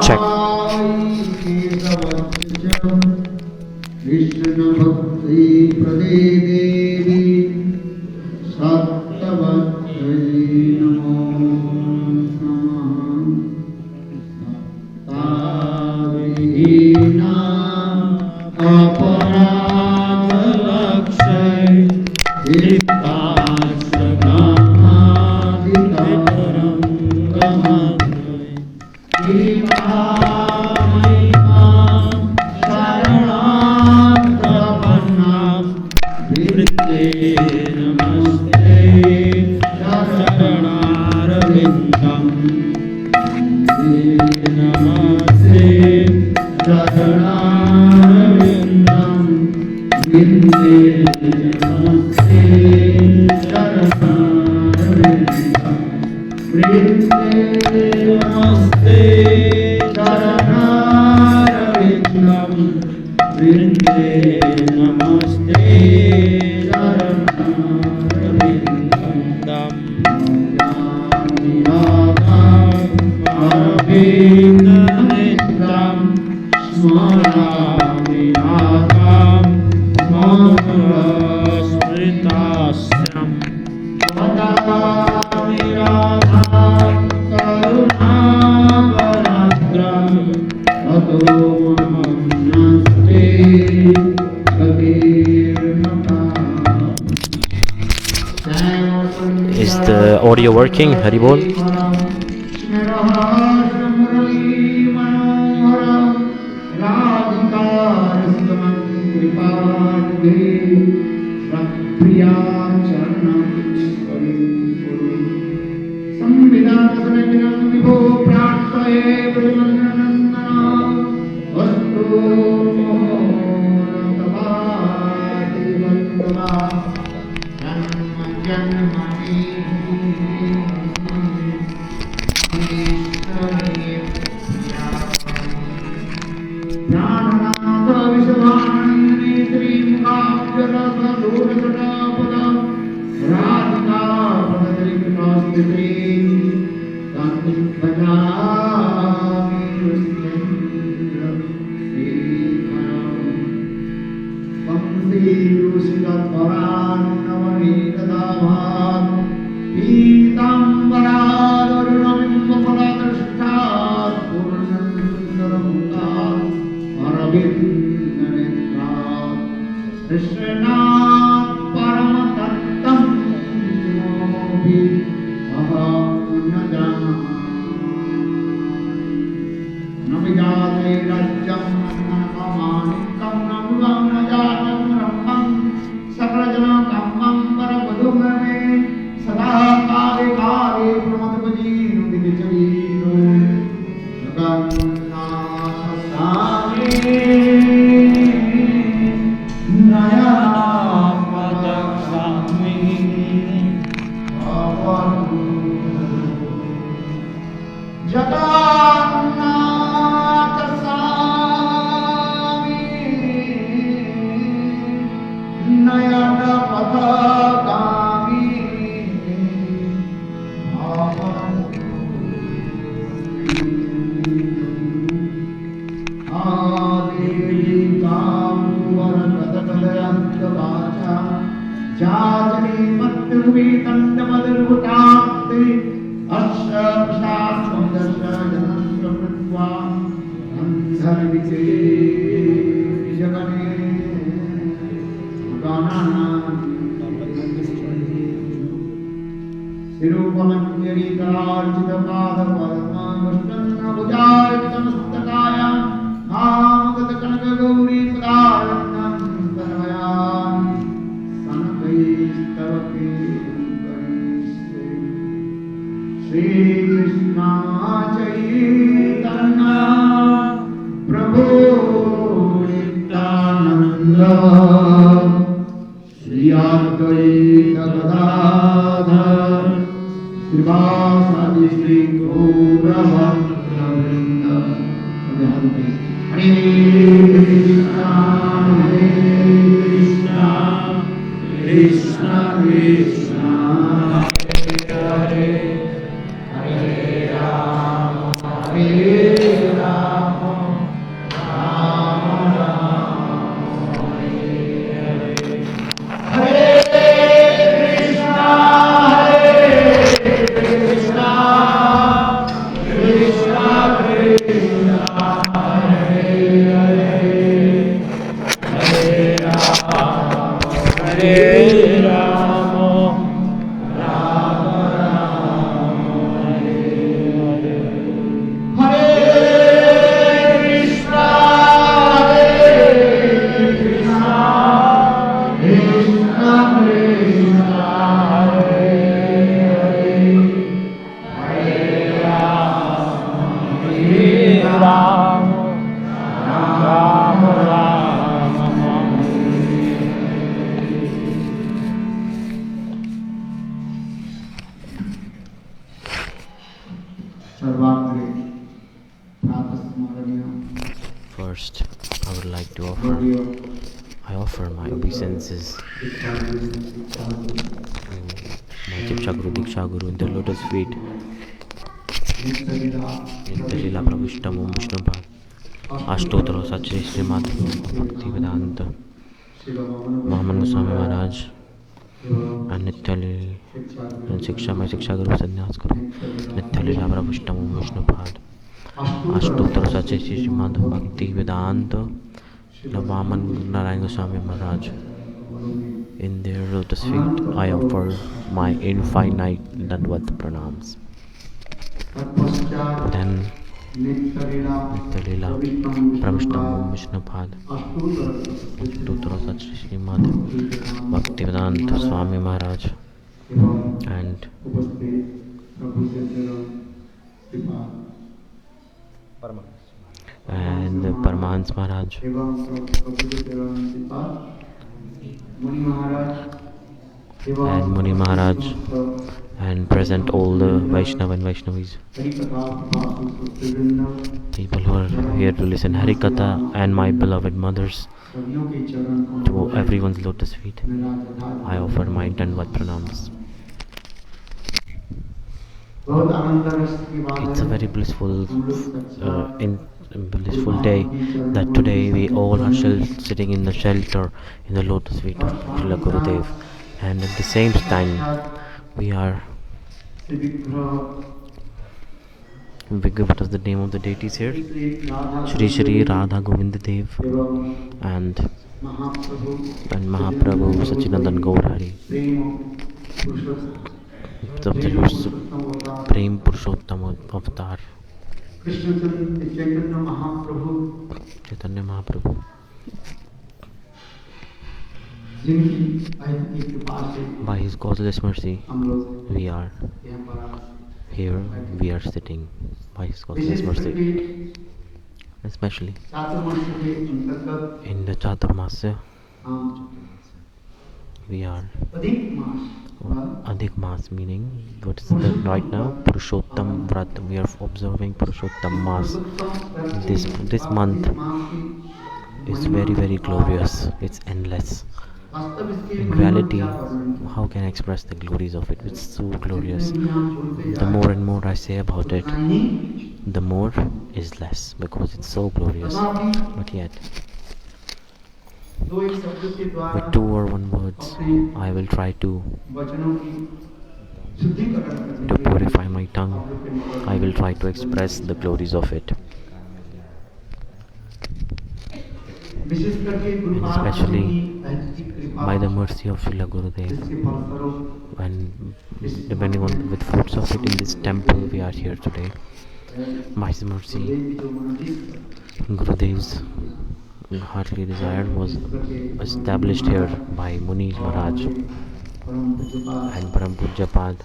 Check. Is the audio working? Haribol? Krishna Krishna First, I would like to offer my obeisances my Diksha Guru in the lotus feet. Nitya Lila Pravishtamum Vishnupad Ashtotra Sachri Srimati Bhaktisiddhanta Mohammed Goswami Maharaj and Nitya Lila Shiksha Guru Sannyas Guru Nitya Lila Pravishtamum Vishnupad Ashtotra Sachri Srimati Bhaktisiddhanta Mohammed Goswami Maharaj. In their lotus feet, I offer my infinite Dandvat pranams. Then, Nitya-lila Pravishtamum Vishnupad Ashtotra Sachri Srimati Bhaktisiddhanta Swami Maharaj and Paramahansa Maharaj and Muni Maharaj and present all the Vaishnava and Vaishnavis, people who are here to listen Harikatha, and my beloved mothers. To everyone's lotus feet, I offer my Dandvat pranams. It's a very blissful day that today we all are sitting in the shelter in the lotus feet of Srila Gurudeva, and at the same time we are what is the name of the deities here? Shri Radha Govinda Dev and Mahaprabhu Sachinandan Gaurhari, Prem Purushottam Avatar Chaitanya Mahaprabhu. By his causeless mercy, we are here, we are sitting by his causeless mercy. Especially in the Chaturmasya, we are Adhik Mas, meaning what is that right now? Purushottam Vrat. We are observing Purushottam Mas. This month is very, very glorious. It's endless. In reality, how can I express the glories of it? It's so glorious. The more and more I say about it, the more is less, because it's so glorious. But yet, with 2 or 1 words, I will try to purify my tongue. I will try to express the glories of it. And especially by the mercy of Srila Gurudeva, and depending on with fruits of it in this temple we are here today. By his mercy, Gurudev's heartily desire was established here by Muni Maharaj and Param Pujyapad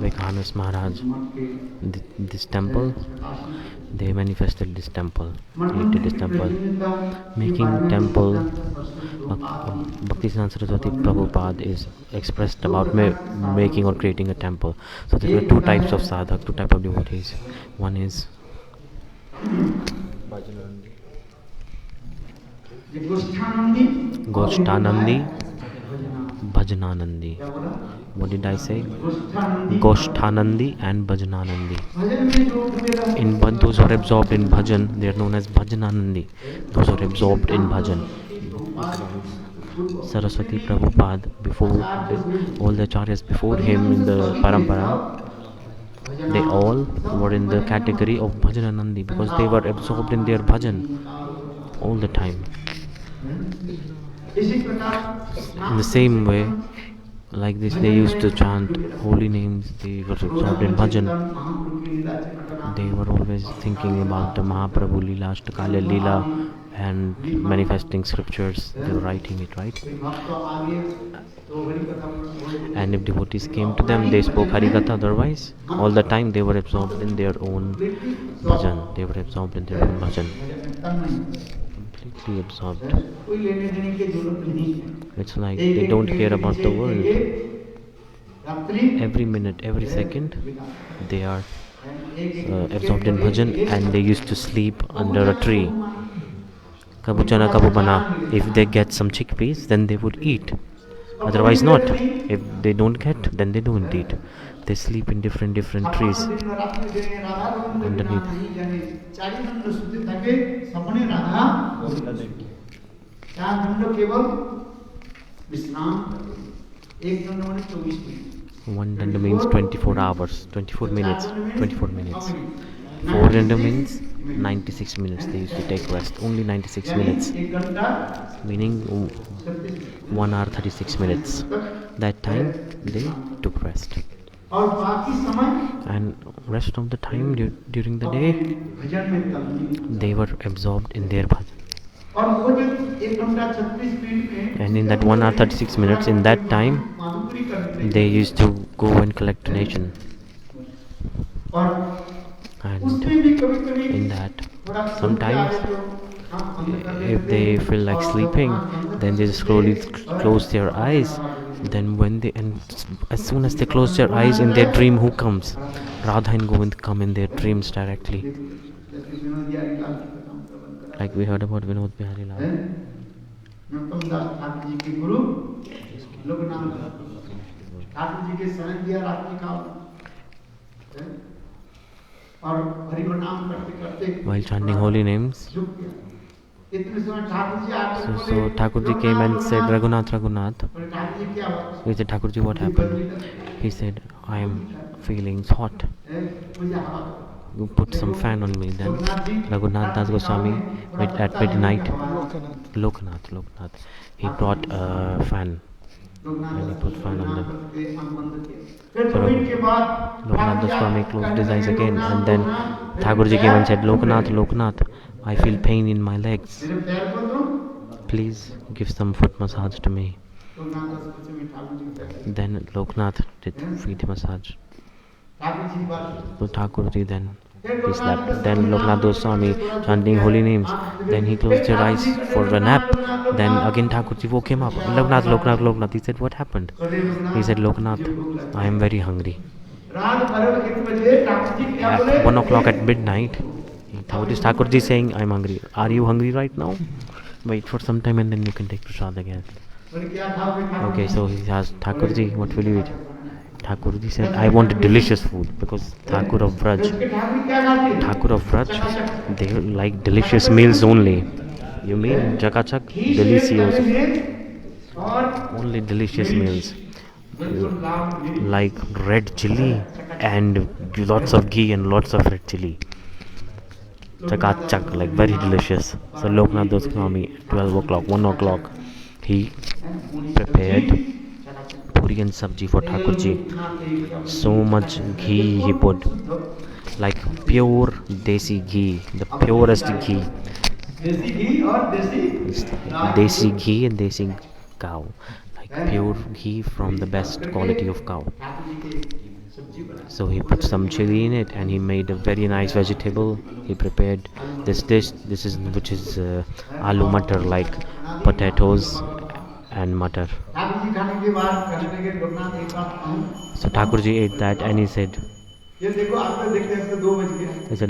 Vaikhanus Maharaj. This temple, they manifested this temple, created this temple, making temple. Bhaktisiddhanta Saraswati Prabhupada is expressed about making or creating a temple. So there were 2 types of sadhak, 2 types of devotees. One is gosthanandi, Bhajananandi. What did I say? Gosthanandi and Bhajananandi. In those who are absorbed in bhajan, they are known as Bhajananandi. Those who are absorbed in bhajan. Saraswati Prabhupada, before all the acharyas before him in the parampara, they all were in the category of Bhajananandi because they were absorbed in their bhajan all the time. In the same way, like this, they used to chant holy names, they were absorbed in bhajan. They were always thinking about the Mahaprabhu Leela, Ashtakalya Leela, and manifesting scriptures. They were writing it, right? And if devotees came to them, they spoke Harikatha. Otherwise, all the time they were absorbed in their own bhajan. They were absorbed in their own bhajan. Completely absorbed. It's like they don't care about the world. every minute, every second, they are absorbed in bhajan, and they used to sleep under a tree. Kabu chana kabu bana. If they get some chickpeas, then they would eat. Otherwise not. If they don't get, then they don't eat. They sleep in different trees underneath. One danda means 24 hours, 24 minutes, 24 minutes. 4 danda means 96 minutes. They used to take rest, only 96 minutes, meaning 1 hour 36 minutes. That time they took rest, and rest of the time during the day they were absorbed in their bhajan. And in that 1 hour 36 minutes, in that time they used to go and collect donation. And in that, sometimes if they feel like sleeping, then they just slowly close their eyes. Then as soon as they close their eyes, in their dream, who comes? Radha and Govind come in their dreams directly. Like we heard about Vinod Bihari Lal. While chanting holy names, so Thakurji came and said, Raghunath, Raghunath. He said, Thakurji, what happened? He said, I am feeling hot. You put some fan on me. Then Lokanatha Dasa Gosvami at midnight, Lokanatha, he brought a fan and he put fan on them. So Lokanatha Dasa Gosvami closed his eyes again, and then Thakurji came and said, Lokanath, I feel pain in my legs. Please give some foot massage to me. Then Lokanath did feet massage. So Thakurji then he slept. Then Lokanatha Dasa Gosvami chanting holy names. Then he closed his eyes for a nap. Then again Thakurji woke him up. Lokanath. He said, what happened? He said, Lokanath, I am very hungry. At 1 o'clock at midnight, Thakurji is saying, I am hungry. Are you hungry right now? Wait for some time and then you can take prasad again. Okay, so he asked Thakurji, what will you eat? Thakurji said, I want delicious food, because Thakur of Vraj, they like delicious meals only. You mean Chakachak? Delicious. Only delicious meals. Like red chili and lots of ghee and lots of red chili. Chakachak, like very delicious. So Lokanatha Dasa Gosvami, 12 o'clock, 1 o'clock, he prepared puri and sabji for Thakurji. So much ghee he put, like pure desi ghee, the purest ghee. Desi ghee and desi cow, like pure ghee from the best quality of cow. So he put some chili in it and he made a very nice vegetable. He prepared this dish, which is aloo matar, like potatoes and matar. So Thakurji ate that and he said,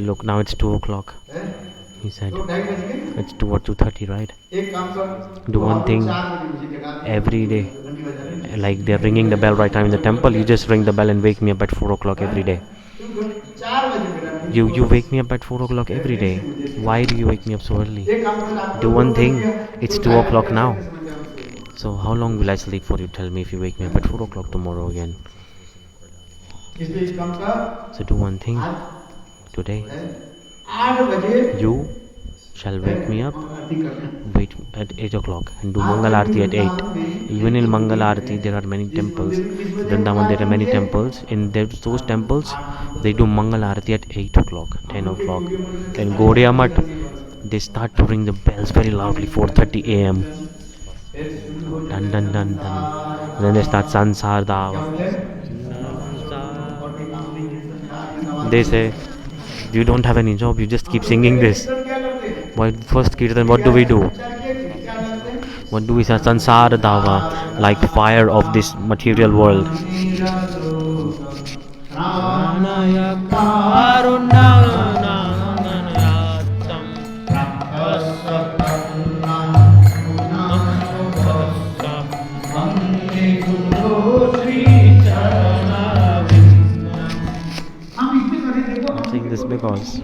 look, now it's 2 o'clock. He said, it's 2 or 2:30, right? Do one thing every day. Like they're ringing the bell right now in the temple, you just ring the bell and wake me up at 4 o'clock every day. You wake me up at 4 o'clock every day. Why do you wake me up so early? Do one thing, it's 2 o'clock now. So how long will I sleep for you? Tell me, if you wake me up at 4 o'clock tomorrow again. So do one thing today. You shall wake me up, wait at 8 o'clock and do Mangal Aarti at 8. Even in Mangal Aarti there are many temples. Vrindavan there are many temples. In those temples they do Mangal Aarti at 8 o'clock, 10 o'clock. In Gaudiya Matha they start to ring the bells very loudly, 4:30 a.m. Dun dun dun dun. Then they start Sansar Dava. They say, you don't have any job, you just keep singing this. While first kirtan, what do? What do we say? Sansara dava, like fire of this material world. I'm saying this because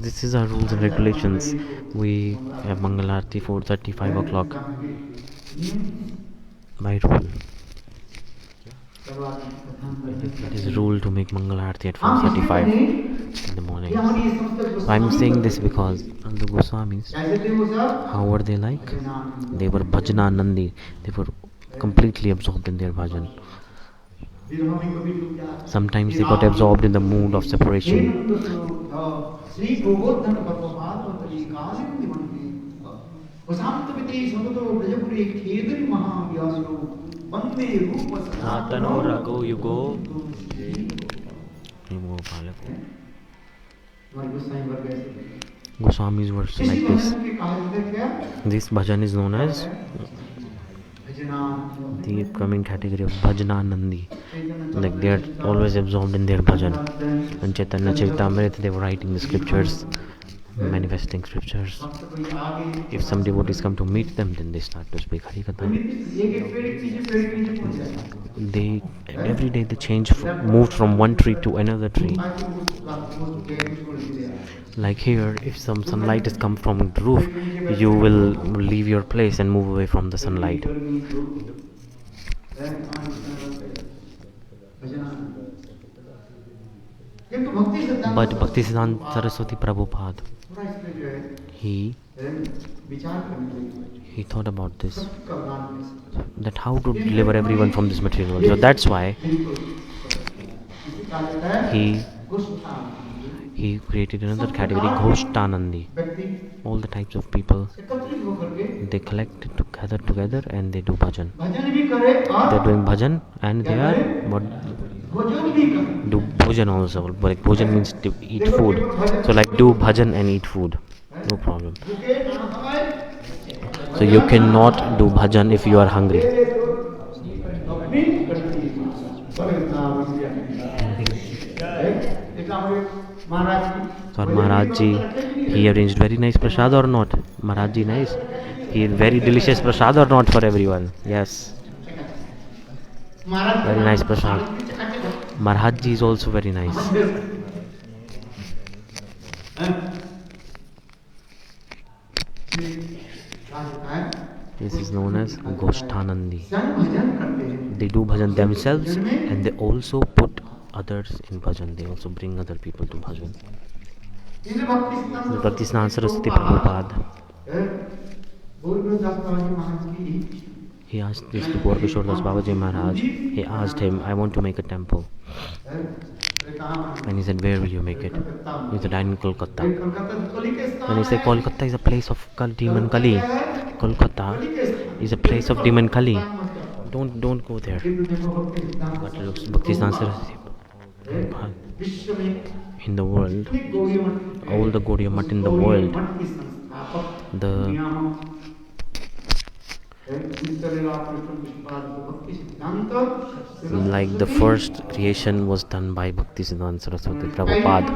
this is our rules and regulations. We have Mangalarti 4:30, 5 o'clock by rule. It is rule to make Mangalarti at 4:35 in the morning. I'm saying this because the Goswamis, how were they like? They were Bhajananandi. They were completely absorbed in their bhajan. Sometimes they got absorbed in the mood of separation. Goswamis were like this. This bhajan is known as the upcoming category of Bhajananandi. Like they are always absorbed in their bhajan. And Chaitanya Charitamrita, they were writing the scriptures, manifesting scriptures. If some devotees come to meet them, then they start to speak Harikatha. They every day they moved from one tree to another tree. Like here, if some sunlight has come from the roof, you will leave your place and move away from the sunlight. But Bhaktisiddhanta Saraswati Prabhupada, he thought about this, that how to deliver everyone from this material world. So that's why he created another category, gosthanandi. All the types of people, they collect together and they do bhajan. They're doing bhajan and they are do bhojan also. Like bhojan means to eat food. So like do bhajan and eat food. No problem. So you cannot do bhajan if you are hungry. So Maharaj Ji, he arranged very nice prasad or not? Maharaj Ji nice? He very delicious prasad or not for everyone? Yes. Very nice prasad. Maharaj Ji is also very nice. This is known as gosthanandi. They do bhajan themselves and they also put others in bhajan. They also bring other people to bhajan. Bhaktisiddhanta Saraswati Prabhupada, he asked this to Gaura Das Babaji Maharaj. He asked him, I want to make a temple. And he said, where will you make it? He said, in Kolkata. And he said, Kolkata is a place of demon Kali. Kolkata is a place of demon Kali. Don't go there. But Bhaktisiddhanta Saraswati Prabhupada, in the world, all the Gaudiya Matha in the world, the first creation was done by Bhaktisiddhanta Saraswati Prabhupada.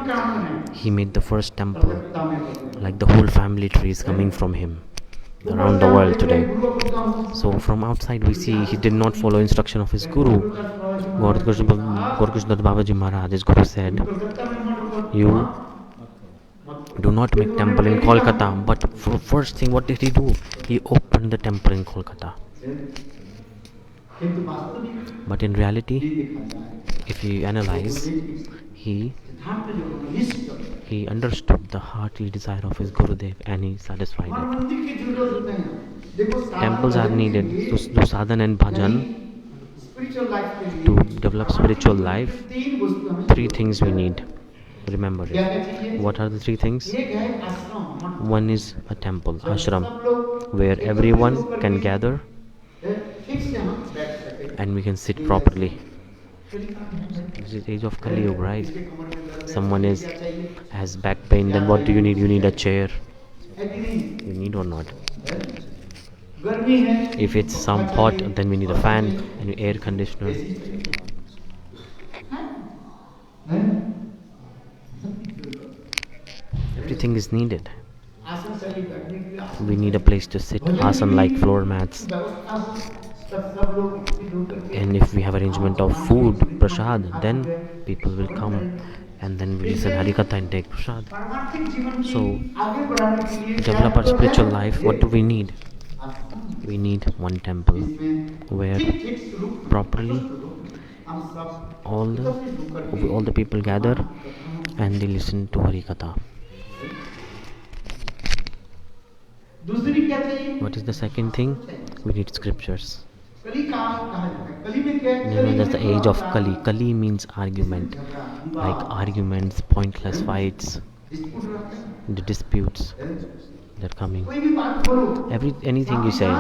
He made the first temple. Like the whole family tree is coming from him around the world today. So from outside we see he did not follow instruction of his guru. Gaurakrishna Babaji Maharaj, his guru, said, you do not make temple in Kolkata. But for first thing, what did he do? He opened the temple in Kolkata. But in reality, if you analyze, he understood the heartly desire of his Gurudeva and he satisfied it. Temples are needed to do sadhana and bhajan. To develop spiritual life, 3 things we need. Remember it. What are the 3 things? One is a temple, ashram, where everyone can gather and we can sit properly. This is age of Kali Yuga, right? Someone has back pain, then what do you need? You need a chair. You need or not? If it's some hot, then we need a fan and air conditioner. Everything is needed. We need a place to sit, asan like floor mats. And if we have arrangement of food, prasad, then people will come and then we listen Harikatha and take prasad. So, develop our spiritual life, what do we need? We need one temple where properly all the people gather and they listen to Harikatha. What is the second thing? We need scriptures. That's the age of Kali. Kali means argument, like arguments, pointless fights, the disputes that are coming. Anything you say,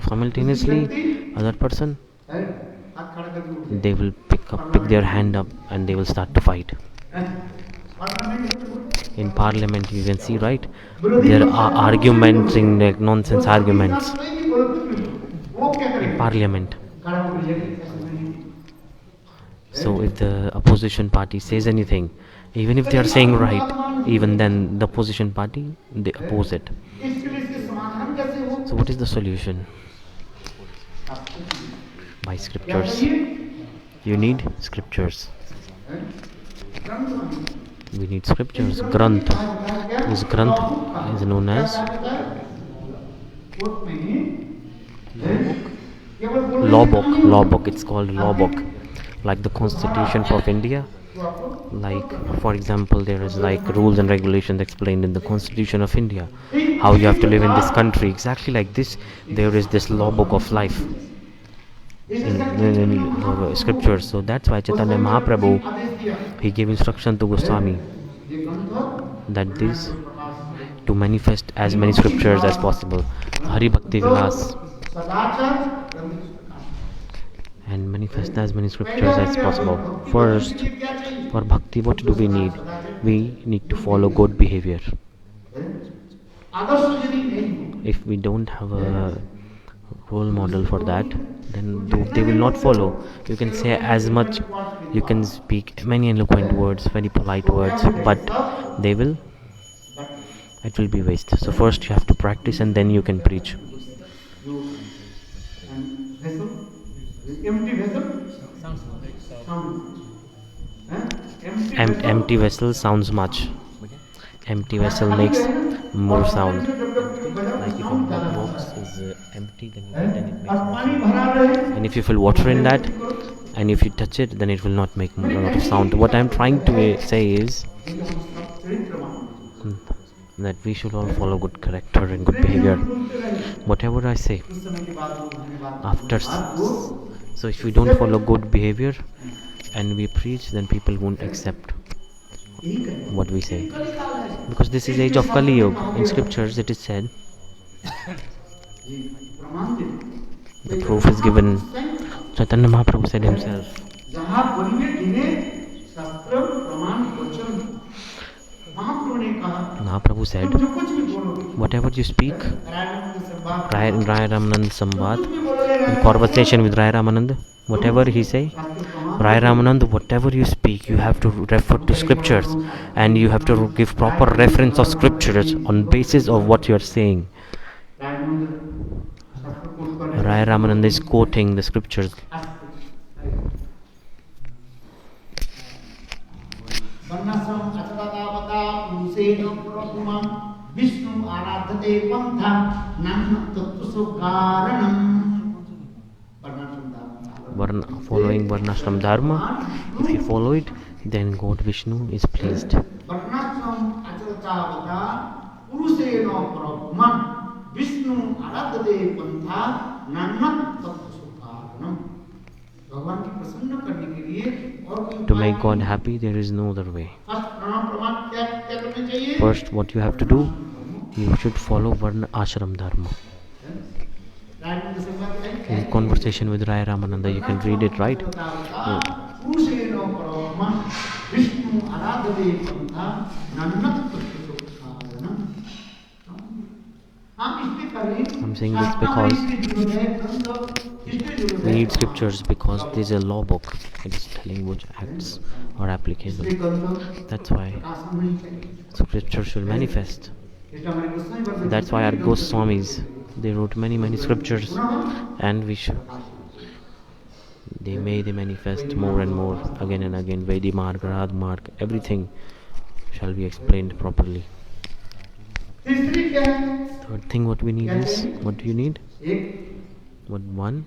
simultaneously, other person, they will pick their hand up and they will start to fight. In parliament, you can see, right? There are arguments, like nonsense arguments. In parliament. So if the opposition party says anything, even if they are saying right, even then the opposition party, they oppose it. So what is the solution? By scriptures. You need scriptures. We need scriptures. Granth. This Granth is known as law book. It's called law book, like the Constitution of India. Like, for example, there is like rules and regulations explained in the Constitution of India, how you have to live in this country. Exactly like this, there is this law book of life in scriptures. So that's why Chaitanya Mahaprabhu, he gave instruction to Goswami that this to manifest as many scriptures as possible. Hari Bhakti Vilas, and manifest as many scriptures as possible. First, for bhakti, what do we need? We need to follow good behavior. If we don't have a role model for that, then they will not follow. You can say as much, you can speak many eloquent words, very polite words, but it will be waste. So first you have to practice and then you can preach. Empty vessel sounds much. Empty vessel makes more sound. Like if a box is empty, then it makes more sound. And if you fill water in that, and if you touch it, then it will not make a lot of sound. What I am trying to say is that we should all follow good character and good behavior. Whatever I say, so if we don't follow good behavior and we preach, then people won't accept what we say. Because this is age of Kali Yuga. In scriptures it is said, the proof is given. Chaitanya Mahaprabhu said himself, Mahaprabhu said, whatever you speak, Raya Ramanand Samvad, in conversation with Raya Ramanand, whatever he say, Raya Ramanand, whatever you speak, you have to refer to scriptures and you have to give proper reference of scriptures on basis of what you are saying. Raya Ramanand is quoting the scriptures. Following varnasrama-dharma, if you follow it, then God Vishnu is pleased. To make God happy, there is no other way. First, what you have to do, you should follow Varna Ashram Dharma. In conversation with Raya Ramananda, you can read it, right? I'm saying this because we need scriptures, because there's a law book. It is telling which acts are applicable. That's why scripture should manifest. That's why our Goswamis, they wrote many scriptures, and they manifest more and more, again and again. Vedi Marg, Radh Marg, everything shall be explained properly. Third thing what we need is, what do you need? What one?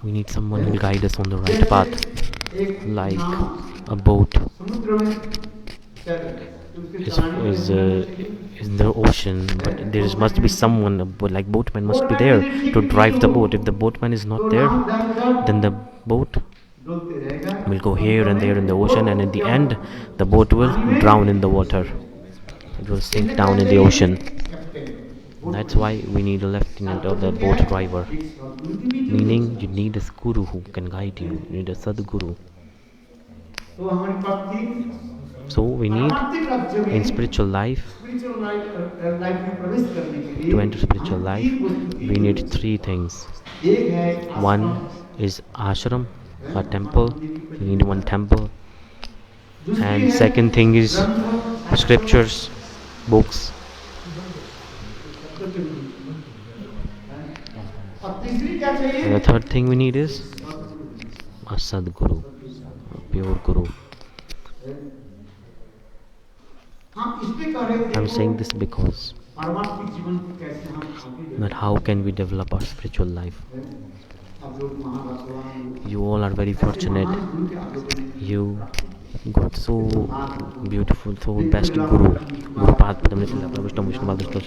We need someone who will guide us on the right path, like a boat is in the ocean, but there must be someone, like boatman must be there to drive the boat. If the boatman is not there, then the boat will go here and there in the ocean, and in the end the boat will drown in the water. It will sink down in the ocean. That's why we need a lieutenant or the boat driver, meaning you need a guru who can guide you. You need a sadguru. So we need, in spiritual life, to enter spiritual life, we need three things. One is ashram, a temple. We need one temple. And second thing is scriptures, books. And the third thing we need is a sadguru, a pure guru. I'm saying this because that how can we develop our spiritual life? You all are very fortunate. You got so beautiful, so best Guru. Guru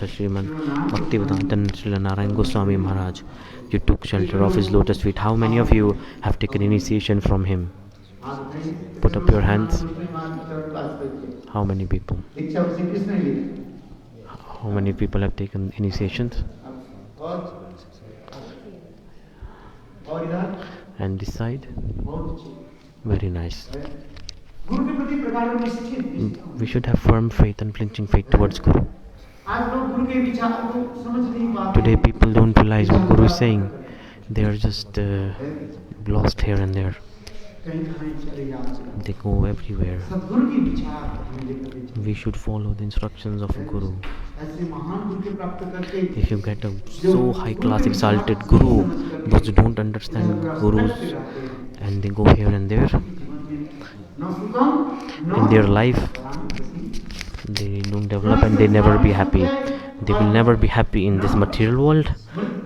Srimati Radhika Gosvami Maharaj. You took shelter of his lotus feet. How many of you have taken initiation from him? Put up your hands. How many people? How many people have taken initiations? And decide? Very nice. We should have firm faith, unflinching faith towards Guru. Today people don't realize what Guru is saying. They are just lost here and there. They go everywhere. We should follow the instructions of a Guru. If you get a so high class exalted Guru, those who don't understand Gurus and they go here and there, in their life they don't develop and they never be happy. They will never be happy in this material world,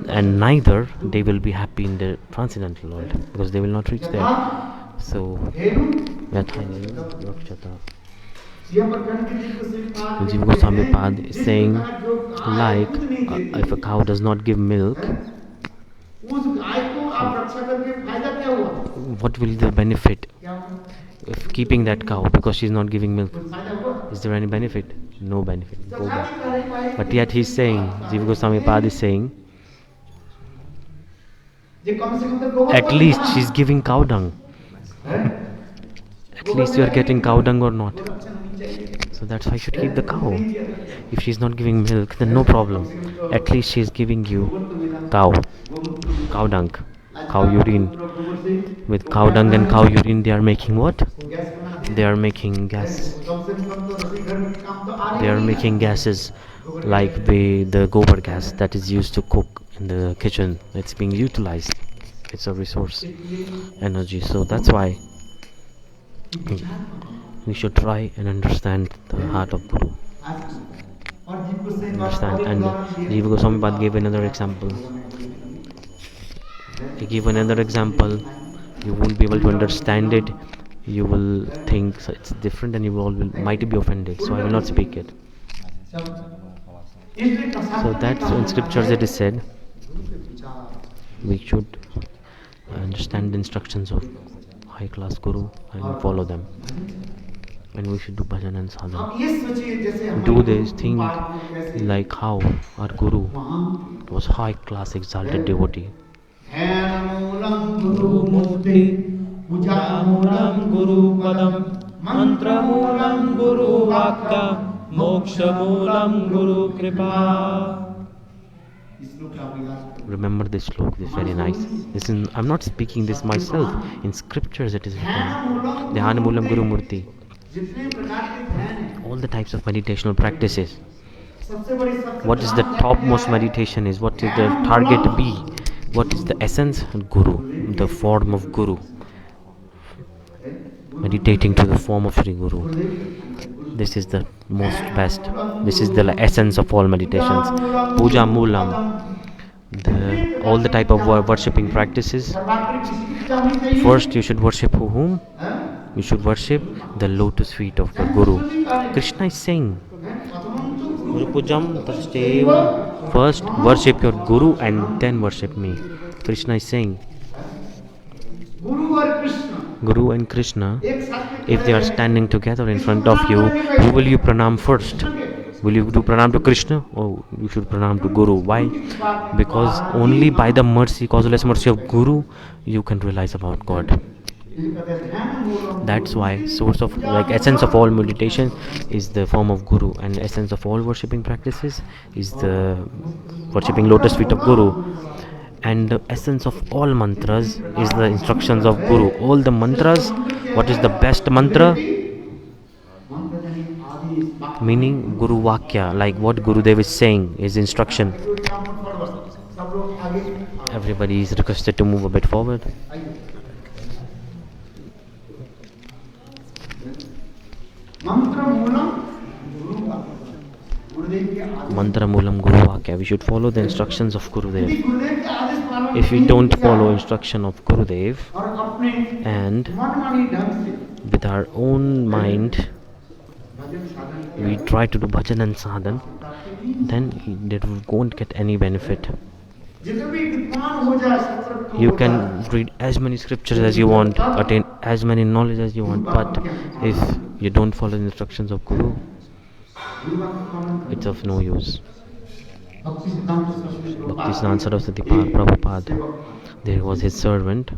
and neither they will be happy in the transcendental world, because they will not reach there. So Jiva Goswami Pad is saying, like if a cow does not give milk, what will be the benefit of keeping that cow, because she is not giving milk? Is there any benefit? No benefit. Go back. But yet he is saying, Jiva Goswami Pad is saying, at least she is giving cow dung. At least you are getting cow dung or not. So that's why you should keep the cow. If she is not giving milk, then no problem. At least she is giving you cow dung, cow urine. With cow dung and cow urine, they are making what? They are making gas. They are making gases like the gobar gas that is used to cook in the kitchen. It's being utilized. It's a resource, energy. So that's why we should try and understand the heart of Guru. Understand. And Jiva Goswami Pad gave another example. He gave another example. You won't be able to understand it. You will think it's different, and you all might be offended. So I will not speak it. So that's in scriptures it is said. We should understand the instructions of high class Guru and follow them. And we should do bhajan and sadhana. Do this thing like how our Guru was high class exalted devotee. dhyāna-mūlaṃ guru padam mantra-mūlaṃ guru vakya moksha-mūlaṃ guru kripa. Remember this slok, this is very nice. I'm not speaking this myself. In scriptures it is written. Dhyāna-mūlaṃ guru mūrtiḥ. All the types of meditational practices. What is the topmost meditation is? What is the target be? What is the essence? Guru, the form of Guru. Meditating to the form of Sri Guru. This is the most best. This is the essence of all meditations. Puja-mūlaṃ. All the type of worshipping practices. First you should worship whom? You should worship the lotus feet of the Guru. Krishna is saying, Guru Pujam Tashteva. First worship your Guru and then worship me. Krishna is saying, Guru and Krishna, if they are standing together in front of you, who will you pranam first? Will you do pranam to Krishna or you should pranam to Guru? Why? Because only by the mercy, causeless mercy of Guru, you can realize about God. That's why source of essence of all meditation is the form of Guru, and essence of all worshipping practices is the worshipping lotus feet of Guru, and the essence of all mantras is the instructions of Guru. All the mantras, what is the best mantra? Meaning Guru Vakya, like what Gurudeva is saying, is instruction. Everybody is requested to move a bit forward. Mantra-mūlaṃ Guru Vakya. We should follow the instructions of Gurudev. If we don't follow instruction of Gurudev and with our own mind we try to do bhajan and sadhan, then they won't get any benefit. You can read as many scriptures as you want, attain as many knowledge as you want, but if you don't follow the instructions of Guru, it's of no use. Bhaktisiddhanta Saraswati Prabhupada, there was his servant,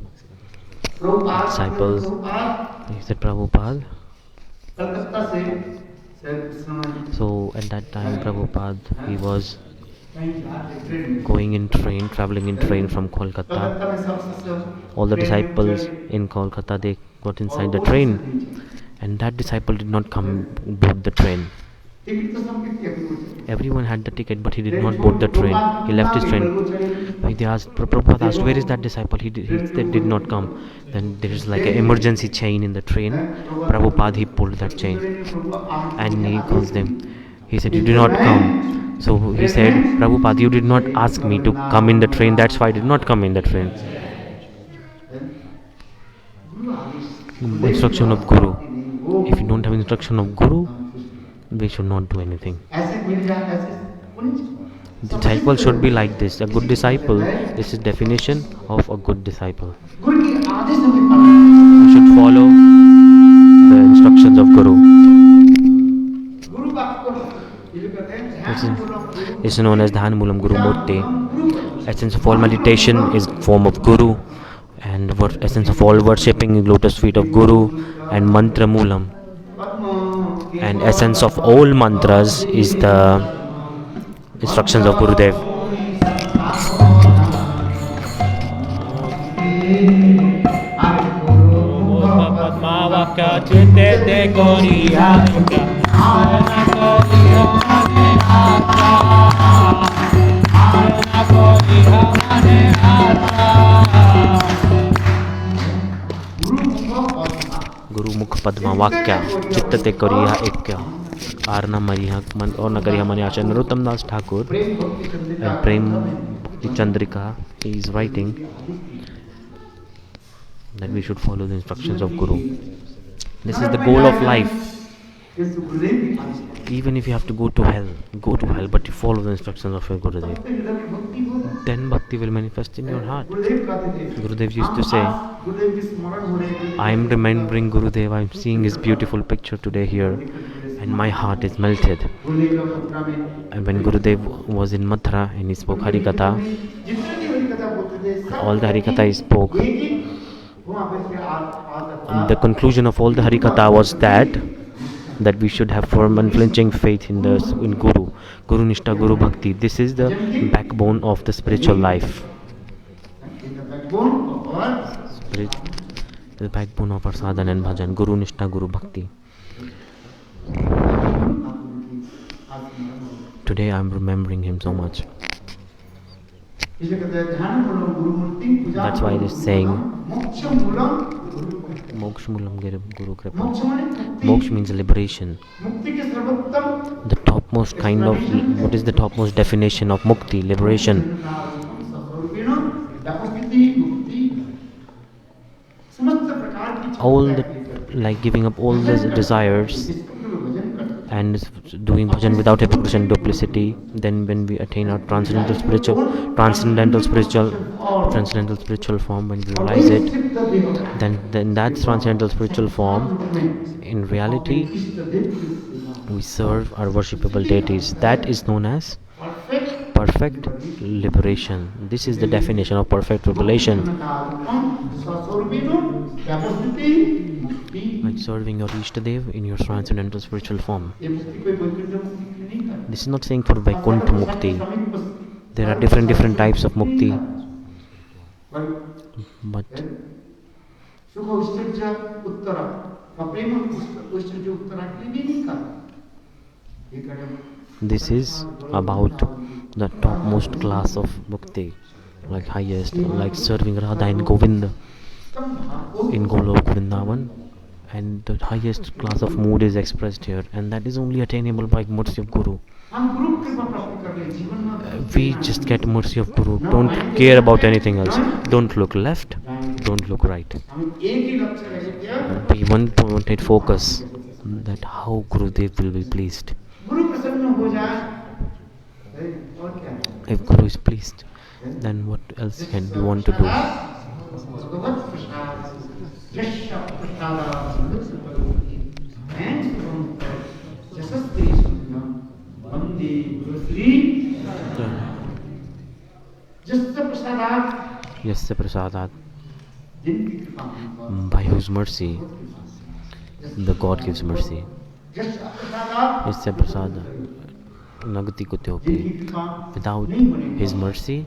disciple. He said, Prabhupada. So at that time, Prabhupada, he was traveling in train from Kolkata. All the disciples in Kolkata, they got inside the train, and that disciple did not come board the train. Everyone had the ticket, but he did not board the train. He left his train. Prabhupada asked, where is that disciple? He did not come. Then there is like an emergency chain in the train. Prabhupada, he pulled that chain and he calls them. He said, you did not come. So he said, Prabhupada, you did not ask me to come in the train, that's why I did not come in the train. Instruction of Guru. If you don't have instruction of Guru, we should not do anything. Disciple should be like this. A good disciple, this is definition of a good disciple. We should follow the instructions of Guru. This is known as dhyāna-mūlaṃ Guru mūrtiḥ. Essence of all meditation is form of Guru, and essence of all worshipping lotus feet of Guru, and mantra-mūlaṃ. And essence of all mantras is the instructions of Gurudev. Guru Mukh Padma Vakya Chittate Koriya Ekya Arna Mariha or Nagariha Maniacha Narottam Das Thakur and Prem Bhakti Chandrika, he is writing that we should follow the instructions of Guru. This is the goal of life. Even if you have to go to hell, but you follow the instructions of your Gurudev. Then bhakti will manifest in your heart. Gurudev used to say, I am remembering Gurudev, I am seeing his beautiful picture today here, and my heart is melted. And when Gurudev was in Mathura and he spoke Harikatha, all the Harikatha he spoke, the conclusion of all the Harikatha was that that we should have firm unflinching faith in Guru Nishtha, Guru Bhakti. This is the backbone of the spiritual life. Spirit, the backbone of our sadhana and bhajan, Guru Nishtha, Guru Bhakti. Today I am remembering him so much. That's why it is saying Moksha-mūlaṃ Guru Kripa. Moksha means liberation. The topmost kind of, what is the topmost definition of mukti, liberation? All the, like giving up all the desires and doing bhajan without hypocrisy and duplicity. Then when we attain our transcendental spiritual form, when we realize it, then that transcendental spiritual form, in reality we serve our worshipable deities. That is known as perfect liberation. This is the definition of perfect liberation. Like serving your Ishtadev in your transcendental spiritual form. This is not saying for Vaikuntha Mukti. There are different types of Mukti. But this is about the topmost class of Mukti, like highest, like serving Radha and Govinda in Golok Vrindavan, and the highest class of mood is expressed here, and that is only attainable by mercy of Guru. We just get mercy of Guru. Don't care about anything else. Don't look left, don't look right. Be one pointed focus, that how Gurudeva will be pleased. If Guru is pleased, then what else can you want to do? Yasya prasadat, by whose mercy the God gives mercy. Yasya prasadat nagati kutyopi, without his mercy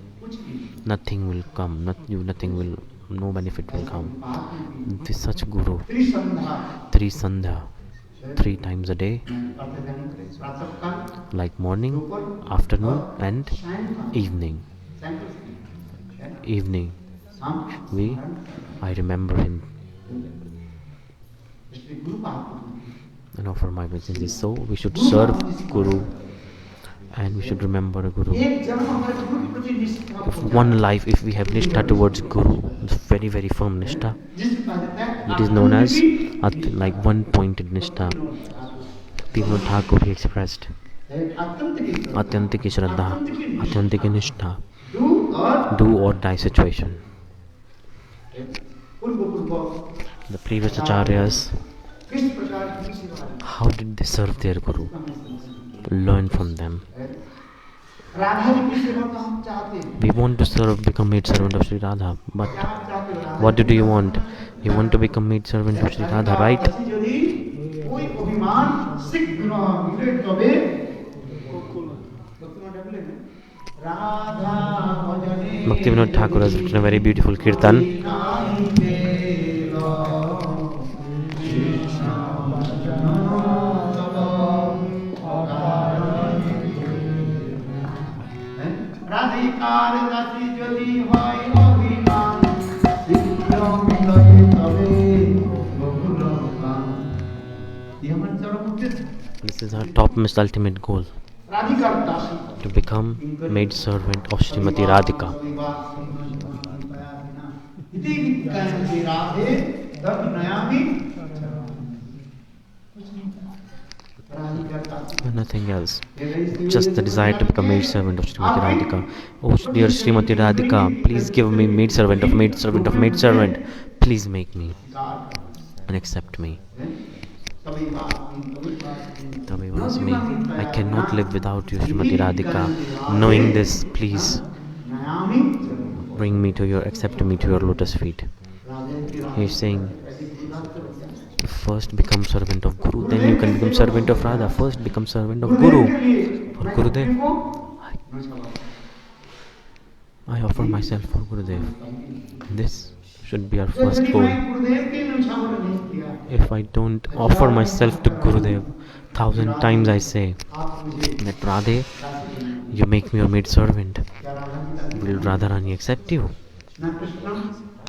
nothing will come, no benefit will come. With such Guru, 3 sandhya, 3 times a day, like morning, afternoon and evening. I remember him and offer my obeisances. So we should serve Guru and we should remember Guru. If one life, if we have nishtha towards Guru, it's very firm nishtha, it is known as like one pointed nishtha. Bhaktivinoda Thakur, he expressed Atyantiki Shraddha, Atyantiki Nishtha, do or die situation. The previous acharyas, how did they serve their Guru? Learn from them. We want to become maid servant of Sri Radha, but what do you want? You want to become maid servant of Sri Radha, right? Bhaktivinoda Thakur has written a very beautiful kirtan. This is our topmost ultimate goal, to become maid servant of Srimati Radhika. Nothing else, just the desire to become maid servant of Srimati Radhika. Oh dear Srimati Radhika, please give me maid servant of maid servant of maid servant. Please make me and accept me. Tavivasmi, I cannot live without you, Srimati Radhika. Knowing this, please accept me to your lotus feet. He is saying, First become servant of Guru, then you can become servant of Radha. First become servant of Guru. For Gurudev, I offer myself for Gurudev. This should be our first goal. If I don't offer myself to Gurudev, 1,000 times I say that Radhe, you make me your maid servant. Will Radharani accept you?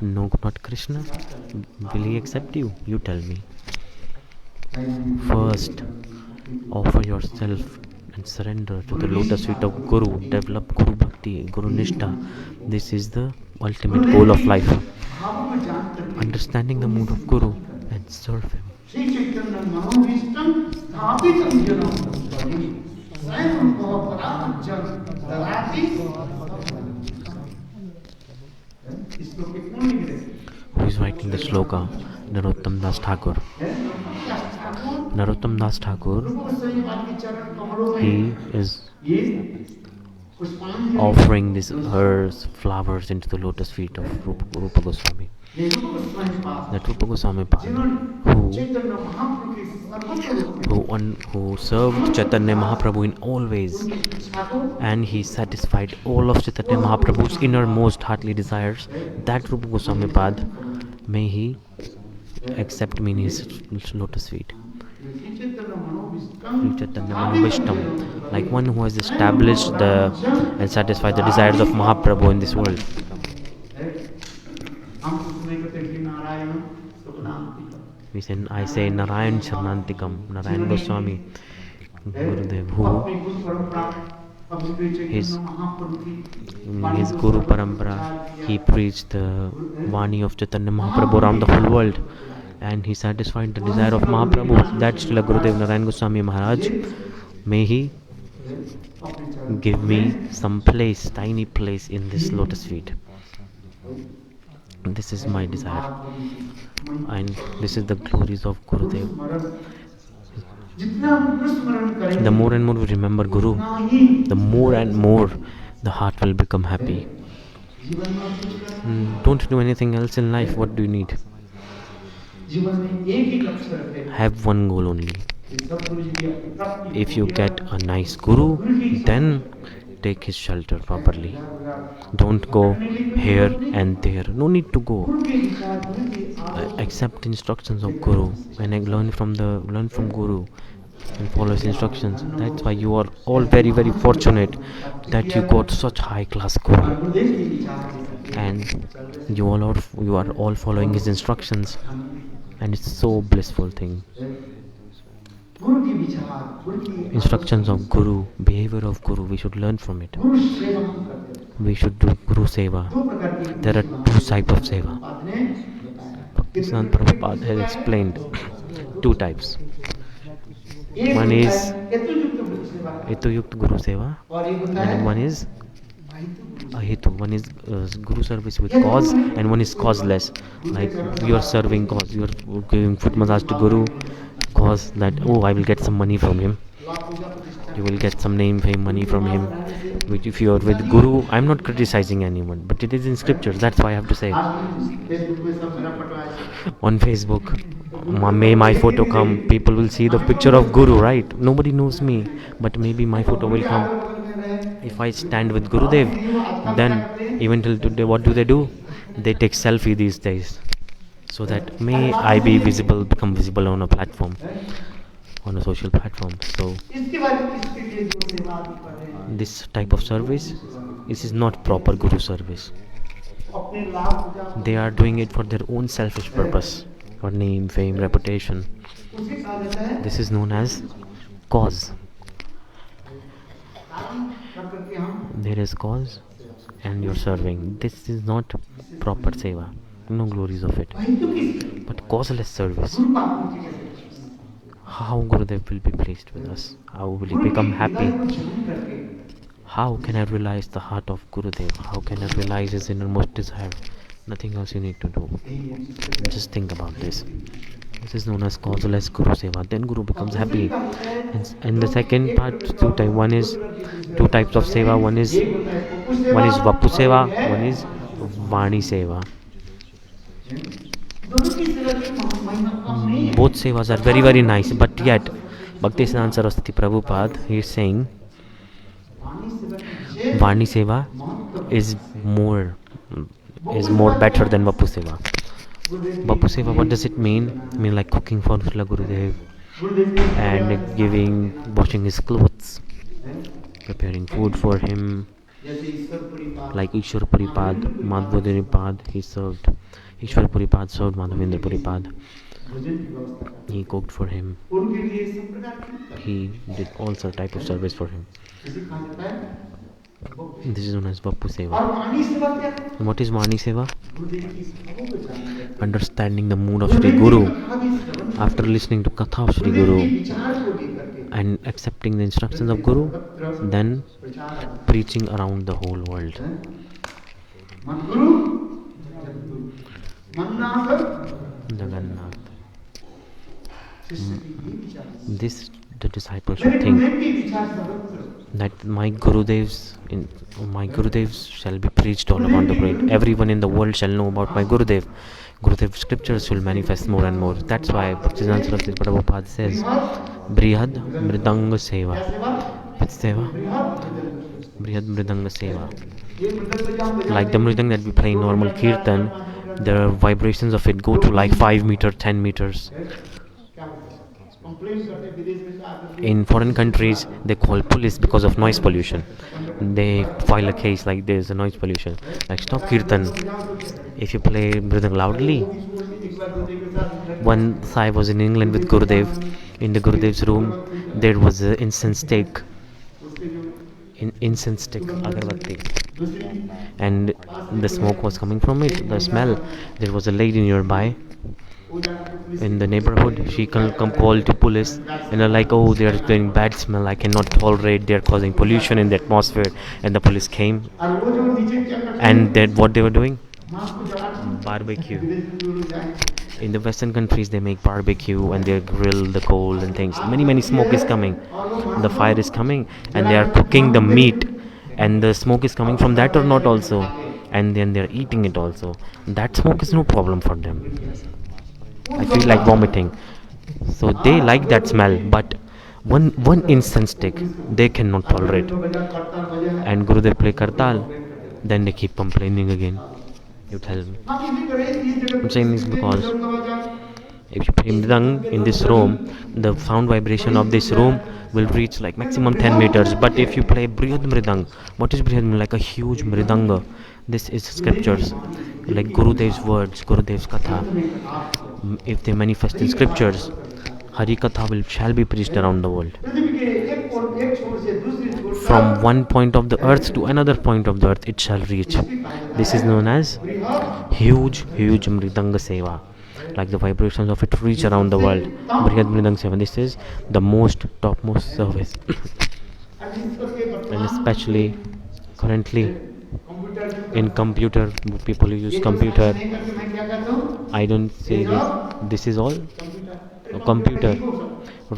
No, not Krishna. Will he accept you? You tell me. First, offer yourself and surrender to the lotus feet of Guru. Develop Guru Bhakti, Guru Nishtha. This is the ultimate goal of life. Understanding the mood of Guru and serve him. Who is writing the sloka? Narottam Das Thakur. Narottam Das Thakur, he is offering these herbs, flowers into the lotus feet of Rupa Goswami. That Rupa Goswami who served Chaitanya Mahaprabhu in all ways, and he satisfied all of Chaitanya Mahaprabhu's innermost heartly desires. That Rupa Goswami Pad, may he accept me in his lotus feet. Like one who has established and satisfied the desires of Mahaprabhu in this world. I say Narayan Sharanantikam, Narayan Goswami, Gurudev, who in his Guru Parampara, he preached the Vani of Chaitanya Mahaprabhu around the whole world, and he satisfied the desire of Mahaprabhu. That Srila Gurudev Narayan Goswami Maharaj, may he give me some place, tiny place in this lotus feet. This is my desire, and this is the glories of Gurudev. The more and more we remember Guru, the more and more the heart will become happy. Don't do anything else in life. What do you need? Have one goal only. If you get a nice Guru, then take his shelter properly. Don't go here and there. No need to go. Accept instructions of Guru and learn from Guru and follow his instructions. That's why you are all very, very fortunate that you got such high class Guru, and you are all following his instructions, and it's so blissful thing. Instructions of Guru, behavior of Guru, we should learn from it. We should do guru-seva. There are two types of seva. Bhaktisiddhanta Prabhupada has explained two types. One is Hetu-yukta guru-seva, and one is Ahetu. One is Guru service with cause, and one is causeless. Like you are serving cause, you are giving foot massage to Guru, cause that, oh, I will get some money from him. You will get some name, fame, money from him. Which if you are with Guru, I am not criticizing anyone, but it is in scriptures, that's why I have to say. On Facebook, may my photo come, people will see the picture of Guru, right? Nobody knows me, but maybe my photo will come. If I stand with Gurudev, then even till today, what do? They take selfie these days, so that may I be visible, become visible on a platform, on a social platform. So this type of service, this is not proper Guru service. They are doing it for their own selfish purpose, for name, fame, reputation. This is known as cause. There is cause and you're serving. This is not proper seva. No glories of it. But causeless service. How Gurudev will be pleased with us? How will he become happy? How can I realize the heart of Gurudev? How can I realize his innermost desire? Nothing else you need to do. Just think about this. This is known as causeless guru-seva. Then Guru becomes happy. And the second part, one is two types of seva. One is Vapu-seva, one is vani-seva. Both sevas are very very nice, but yet Bhaktisiddhanta Saraswati Prabhupada, he is saying vani-seva is more better than Vapu-seva. Vapu-seva, what does it mean? I mean like cooking for Srila Gurudeva and washing his clothes, preparing food for him. Like Ishwar Puripad, Madhvendra he served. Ishwar Puripad served Madhavendra Puripad. He cooked for him. He did all sort of type of service for him. This is known as Vapu-seva. And what is vani-seva? Understanding the mood of Sri Guru after listening to Katha of Sri Guru and accepting the instructions of Guru, then preaching around the whole world. Jagannath. This the disciple should think that my Gurudevs shall be preached all around the world. Everyone in the world shall know about my Gurudev. Gurudev scriptures will manifest more and more. That's why Bhaktisiddhanta Saraswati Prabhupada says Brihad Mridanga Seva. Which Seva? Brihad Mridanga Seva. Like the mridang that we play in normal kirtan, the vibrations of it go to like 5 meters, 10 meters. In foreign countries, they call police because of noise pollution. They file a case like there's a noise pollution. Like stop kirtan. If you play mridang loudly. Once I was in England with Gurudev. In the Gurudev's room, there was an incense stick, agarbatti, and the smoke was coming from it. The smell. There was a lady nearby in the neighborhood. She come called to police and are like, oh, they are doing bad smell, I cannot tolerate, they are causing pollution in the atmosphere. And the police came, and then what they were doing? Barbecue. In the western countries they make barbecue and they grill the coal and things. Many smoke is coming, the fire is coming, and they are cooking the meat, and the smoke is coming from that or not also, and then they are eating it also. That smoke is no problem for them. I feel like vomiting. So they like that smell, but one incense stick they cannot tolerate. And Gurudev play Kartal, then they keep complaining again. You tell me. I'm saying this because if you play mridang in this room, the sound vibration of this room will reach like maximum 10 meters. But if you play Brihad Mridang, what is Brihad Mridang? Like a huge mridanga. This is scriptures, like Gurudev's words, Gurudev's Katha. If they manifest in scriptures, Hari Katha shall be preached around the world. From one point of the earth to another point of the earth, it shall reach. This is known as huge Mridanga Seva. Like the vibrations of it reach around the world. Brihad Mridanga Seva. This is the topmost service. And especially currently in computer, people who use computer. I don't say this. This is all a computer.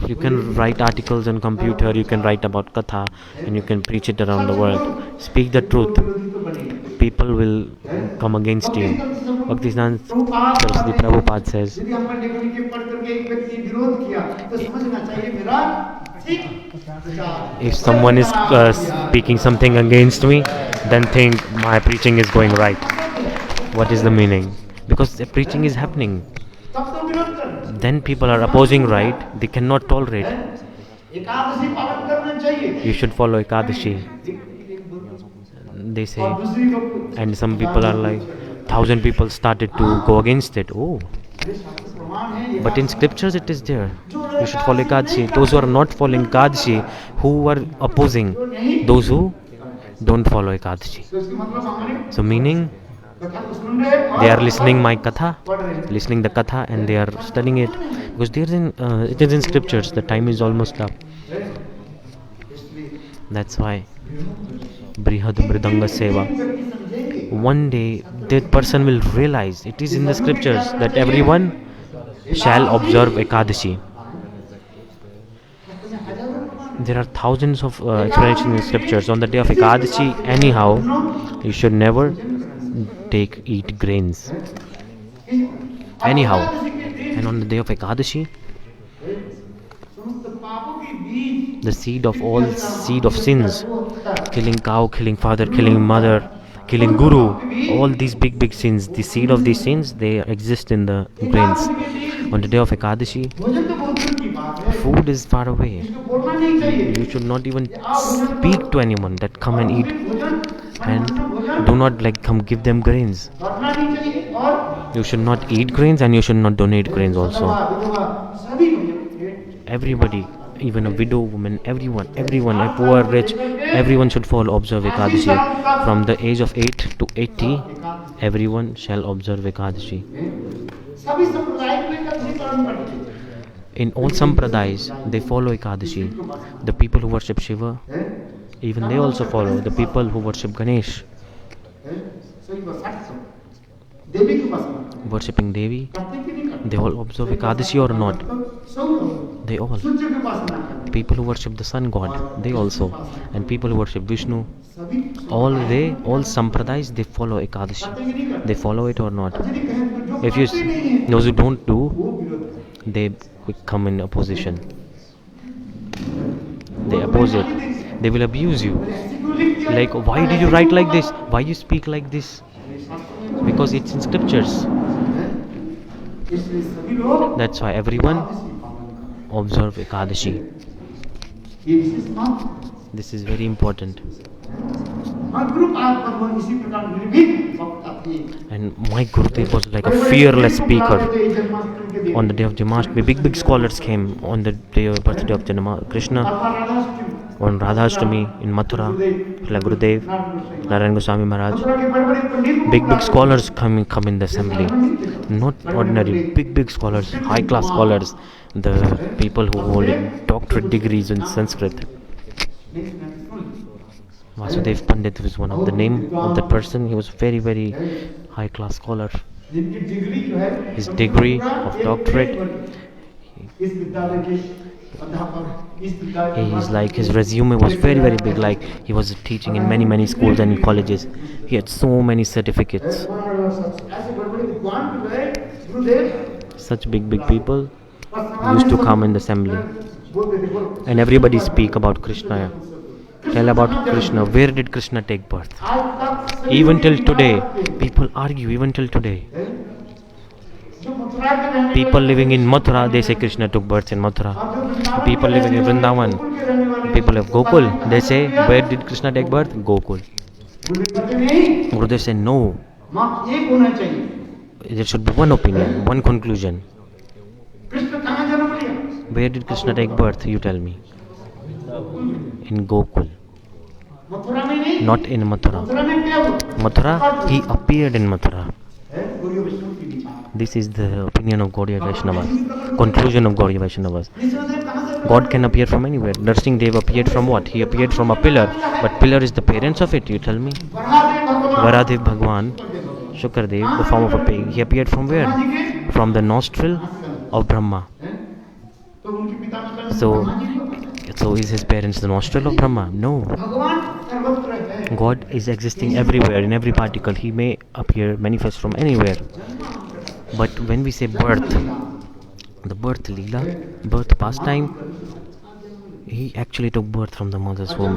You can write articles on computer, you can write about Katha, and you can preach it around the world. Speak the truth. People will come against you. Bhaktisiddhanta Saraswati Prabhupada says, if someone is speaking something against me, then think my preaching is going right. What is the meaning? Because the preaching is happening. Then people are opposing right, they cannot tolerate. You should follow Ekadashi, they say. And some people are like, 1,000 people started to go against it. Oh, but in scriptures it is there. You should follow Ekadashi. Those who are not following Ekadashi, who are opposing those who don't follow Ekadashi. So meaning, they are listening my Katha, listening the Katha, and they are studying it. Because it is in scriptures. The time is almost up. That's why Brihad Mridanga Seva. One day that person will realize it is in the scriptures that everyone shall observe Ekadashi. There are thousands of explanations in the scriptures. On the day of Ekadashi, anyhow, you should never eat grains. anyhow. And on the day of Ekadashi, the seed of all seed of sins, killing cow, killing father, killing mother, killing guru, all these big sins, the seed of these sins, they exist in the grains. On the day of Ekadashi, food is far away. You should not even speak to anyone that come and eat, and do not come give them grains. You should not eat grains, and you should not donate grains also. Everybody, even a widow woman, everyone, a poor, rich, everyone should follow, observe Ekadashi. From the age of 8 to 80, everyone shall observe Ekadashi. In all sampradayas, they follow Ekadashi. The people who worship Shiva, even they also follow. The people who worship Ganesh, worshipping Devi, they all observe Ekadashi or not? They all. People who worship the sun god, they also. And people who worship Vishnu, all sampradayas, they follow Ekadashi. They follow it or not? If those who don't do, they come in opposition. They oppose it. They will abuse you. Like, why did you write like this? Why you speak like this? Because it's in scriptures. That's why everyone observe Ekadashi. This is very important. And my Gurudeva was like a fearless speaker. On the day of Janmashtami, big scholars came on the day of birthday of Krishna. On Radhashtami in Mathura, Srila Gurudeva, Narayan Goswami Maharaj. Big scholars come in the assembly. Not ordinary, big scholars, high class scholars. The people who hold doctorate degrees in Sanskrit. Vasudev Pandit was one of the name of that person. He was very high class scholar. His degree of doctorate, his resume was very big. Like, he was teaching in many schools and colleges. He had so many certificates. Such big people used to come in the assembly, and everybody speak about Krishna. Tell about Krishna. Where did Krishna take birth? Even till today, people argue. Even till today, people living in Mathura, they say Krishna took birth in Mathura. People living in Vrindavan, people of Gokul, they say, where did Krishna take birth? Gokul. Gurudeva said, no. There should be one opinion, one conclusion. Where did Krishna take birth? You tell me. In Gokul, not in Mathura. Mathura, he appeared in Mathura. This is the opinion of Gaudiya Vaishnavas, conclusion of Gaudiya Vaishnavas. God can appear from anywhere. Nrsimha appeared from what? He appeared from a pillar. But pillar is the parents of it, you tell me. Varadev Bhagwan, Shukradev, the form of a pig, he appeared from where? From the nostril of Brahma. So is his parents the nostril of Brahma? No. God is existing everywhere, in every particle. He may appear, manifest from anywhere. But when we say birth, the birth leela, birth pastime, he actually took birth from the mother's womb.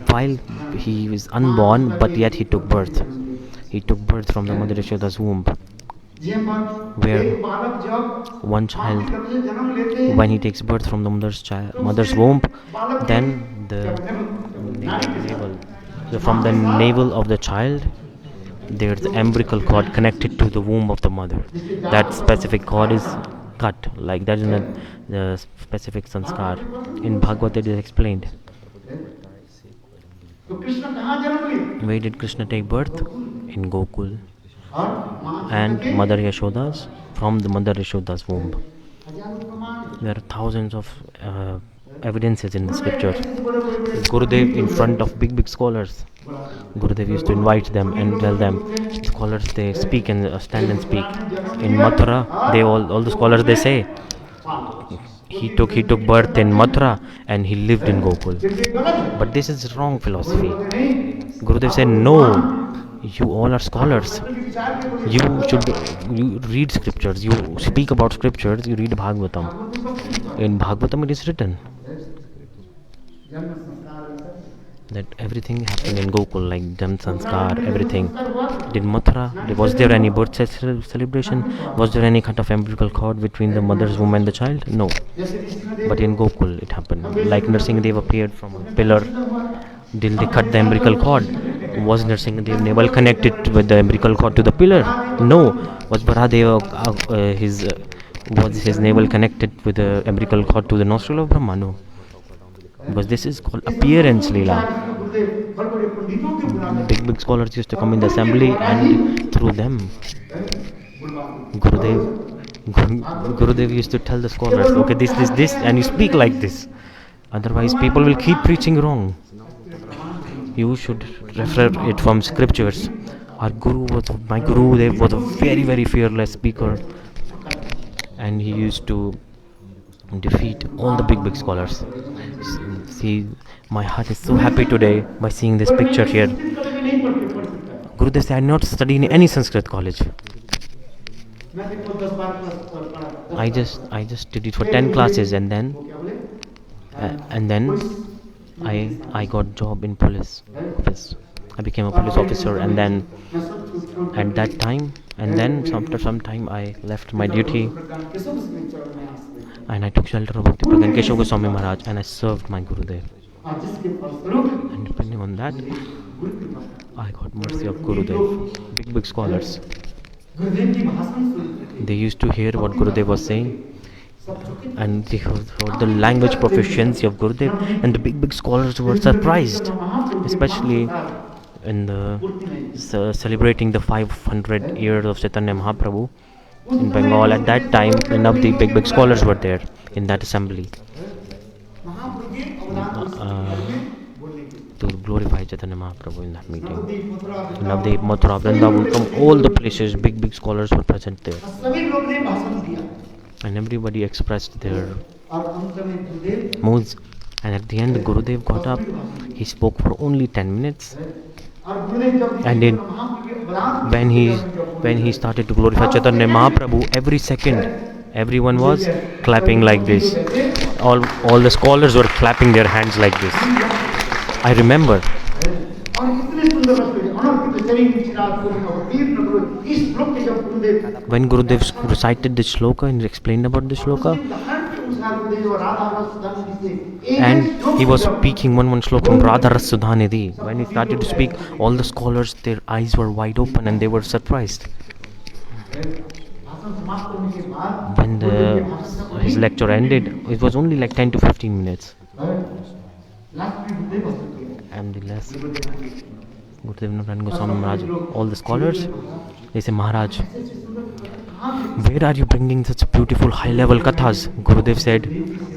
While he was unborn, but yet he took birth. He took birth from the Mother Yashoda's womb, where one child, when he takes birth from the mother's womb, then from the navel of the child, there's the umbilical cord connected to the womb of the mother. That specific cord is cut, like that is the specific sanskar. In Bhagavad it is explained. Where did Krishna take birth? In Gokul. And Mother Yashoda's, from the Mother Yashoda's womb. There are thousands of evidences in the scripture. Gurudev in front of big scholars. Gurudev used to invite them and tell them, scholars, they speak and stand and speak. In Mathura, they all the scholars, they say, he took birth in Mathura and he lived in Gokul. But this is wrong philosophy. Gurudev said, no, You all are scholars. You should you read scriptures. You speak about scriptures. You read Bhagavatam. In Bhagavatam, it is written that everything happened in Gokul, like Jam Sanskar, everything. Did Mathura, was there any birth celebration? Was there any kind of umbilical cord between the mother's womb and the child? No. But in Gokul it happened. Like Nrsimhadev appeared from a pillar. Did they cut the umbilical cord? Was Nrsimhadev navel connected with the umbilical cord to the pillar? No. Was Baradeva, was his navel connected with the umbilical cord to the nostril of Brahma? No. Because this is called appearance Leela. Big scholars used to come in the assembly, and through them Gurudev used to tell the scholars, okay, this, and you speak like this. Otherwise people will keep preaching wrong. You should refer it from scriptures. My Gurudev was a very, very fearless speaker, and he used to defeat all the big scholars. See, my heart is so happy today by seeing this picture here. Gurudev said, I did not study in any Sanskrit college. I just did it for 10 classes, and then I got job in police office. I became a police officer, and then at that time, and then after some time I left my duty, and I took shelter of Bhakti Keshav Goswami Maharaj, and I served my Gurudev. And depending on that, I got mercy of Gurudev. Big scholars. They used to hear what Gurudev was saying, and they heard the language proficiency of Gurudev, and the big scholars were surprised, especially in the celebrating the 500 years of Chaitanya Mahaprabhu in Bengal. At that time, enough the big scholars were there in that assembly to glorify Chaitanya Mahaprabhu in that meeting. Navdeep, Mathura, Vrindavan, from all the places, big scholars were present there, and everybody expressed their moods. And at the end, Gurudev got up. He spoke for only 10 minutes, and when he started to glorify Chaitanya Mahaprabhu, every second everyone was clapping like this. All the scholars were clapping their hands like this. I remember when Gurudev recited this shloka and explained about this shloka, and he was speaking one shloka from Radha Ras Sudhanidhi. When he started to speak, all the scholars, their eyes were wide open and they were surprised. When his lecture ended, it was only like 10 to 15 minutes. And the last, Gurudeva Goswami Maharaj, all the scholars, they say, Maharaj, where are you bringing such beautiful high-level kathas? Gurudev said,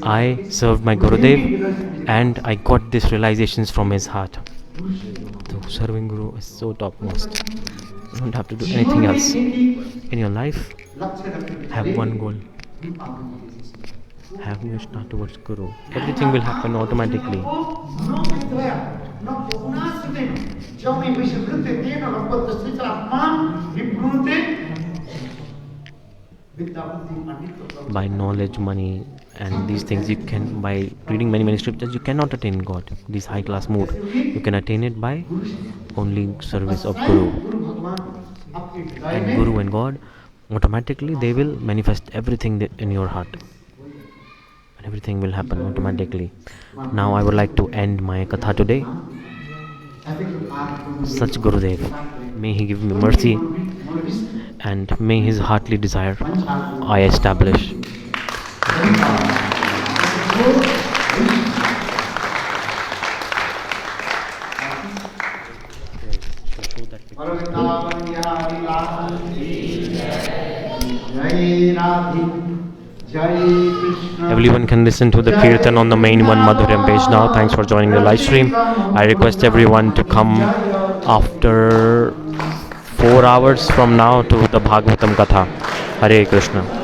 I served my Gurudev and I got these realizations from his heart. So serving Guru is so topmost. You don't have to do anything else. In your life, have one goal. Have Nishta towards Guru. Everything will happen automatically. By knowledge, money, and these things, you can, by reading many scriptures, you cannot attain God, this high class mood. You can attain it by only service of Guru. And Guru and God, automatically they will manifest everything in your heart. And everything will happen automatically. Now I would like to end my katha today. Such Gurudev, may he give me mercy, and may his heartly desire I establish. Everyone can listen to the Kirtan on the main One Madhurya page now. Thanks for joining the live stream. I request everyone to come after 4 hours from now to the Bhagavatam Katha. Hare Krishna.